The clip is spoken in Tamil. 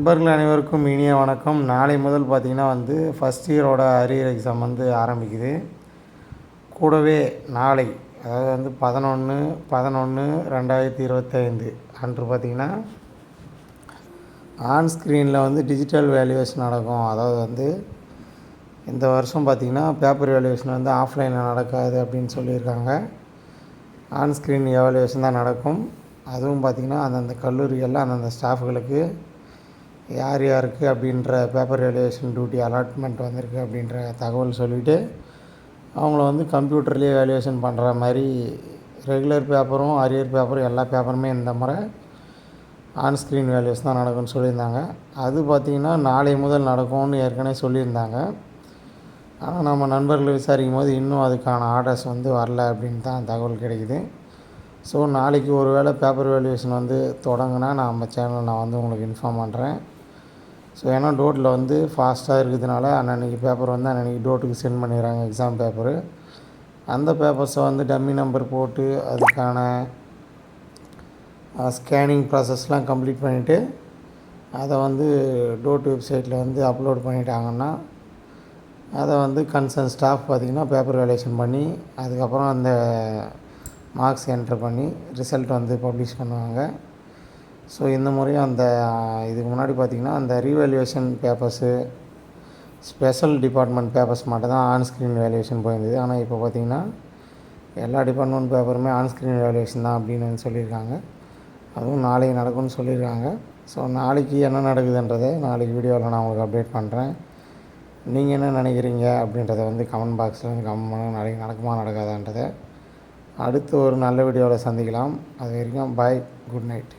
நண்பர்கள் அனைவருக்கும் இனிய வணக்கம். நாளை முதல் பார்த்திங்கன்னா ஃபஸ்ட் இயரோட அரியர் எக்ஸாம் ஆரம்பிக்குது. கூடவே நாளை அதாவது 11/11/2025 அன்று பார்த்திங்கன்னா ஆன் ஸ்க்ரீனில் டிஜிட்டல் வேல்யூவேஷன் நடக்கும். அதாவது இந்த வருஷம் பார்த்திங்கன்னா பேப்பர் வேல்யூவேஷன் ஆஃப்லைனில் நடக்காது அப்படின்னு சொல்லியிருக்காங்க. ஆன் ஸ்க்ரீன் எவாலுவேஷன் தான் நடக்கும். அதுவும் பார்த்திங்கன்னா அந்தந்த கல்லூரிகளில் அந்தந்த ஸ்டாஃப்களுக்கு யார் யாருக்கு அப்படின்ற பேப்பர் வேல்யூவேஷன் டியூட்டி அலாட்மெண்ட் வந்திருக்கு அப்படின்ற தகவல் சொல்லிவிட்டு அவங்கள கம்ப்யூட்டர்லேயே வேல்யூவேஷன் பண்ணுற மாதிரி ரெகுலர் பேப்பரும் அரியர் பேப்பரும் எல்லா பேப்பருமே இந்த முறை ஆன் ஸ்க்ரீன் வேல்யூவேஷன் தான் நடக்கும்னு சொல்லியிருந்தாங்க. அது பார்த்திங்கன்னா நாளை முதல் நடக்கும்னு ஏற்கனவே சொல்லியிருந்தாங்க. ஆனால் நம்ம நண்பர்கள் விசாரிக்கும் போது இன்னும் அதுக்கான ஆர்டர்ஸ் வரல அப்படின்னு தான் தகவல் கிடைக்குது. ஸோ நாளைக்கு ஒரு வேளை பேப்பர் வேல்யூவேஷன் தொடங்கினா நம்ம சேனலில் நான் உங்களுக்கு இன்ஃபார்ம் பண்ணுறேன். ஸோ ஏன்னா டோட்டில் ஃபாஸ்ட்டாக இருக்கிறதுனால அன்னன்றைக்கி பேப்பர் அன்னன்றைக்கி டோட்டுக்கு சென்ட் பண்ணிடுறாங்க எக்ஸாம் பேப்பரு. அந்த பேப்பர்ஸை டம்மி நம்பர் போட்டு அதுக்கான ஸ்கேனிங் ப்ராசஸ்லாம் கம்ப்ளீட் பண்ணிவிட்டு அதை டோட் வெப்சைட்டில் அப்லோட் பண்ணிட்டாங்கன்னா அதை கன்சர்ன் ஸ்டாஃப் பார்த்திங்கன்னா பேப்பர் வேல்யூவேஷன் பண்ணி அதுக்கப்புறம் அந்த மார்க்ஸ் என்ட்ரு பண்ணி ரிசல்ட் பப்ளிஷ் பண்ணுவாங்க. ஸோ இந்த முறையும் இதுக்கு முன்னாடி பார்த்திங்கன்னா அந்த revaluation papers special department papers மட்டும் தான் ஆன் ஸ்க்ரீன் வேல்யூவேஷன் போயிருந்தது. ஆனால் இப்போ பார்த்திங்கன்னா எல்லா டிபார்ட்மெண்ட் பேப்பருமே ஆன் ஸ்க்ரீன் வேல்யூவேஷன் தான் அப்படின்னு சொல்லியிருக்காங்க. அதுவும் நாளைக்கு நடக்கும்னு சொல்லியிருக்காங்க. ஸோ நாளைக்கு என்ன நடக்குதுன்றதை நாளைக்கு வீடியோவில் நான் உங்களுக்கு அப்டேட் பண்ணுறேன். நீங்கள் என்ன நினைக்கிறீங்க அப்படின்றத கமெண்ட் பாக்ஸில் கமெண்ட் பண்ணுங்கள். நாளைக்கு நடக்குமா நடக்காதான்றதை அடுத்து ஒரு நல்ல வீடியோவில் சந்திக்கலாம். அது வரைக்கும் பாய், குட் நைட்.